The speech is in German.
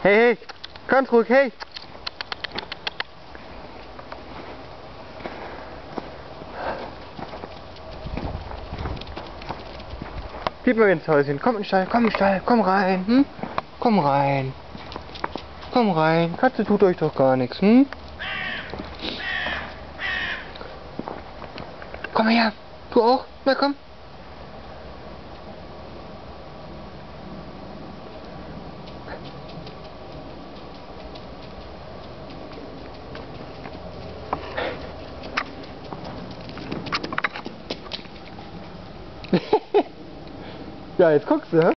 Hey, ganz ruhig, hey. Gib mal ins Häuschen, komm in den Stall, komm rein, hm? Komm rein. Komm rein, Katze tut euch doch gar nichts, hm? Komm her, du auch, na komm. Ja, jetzt guckst du, hä?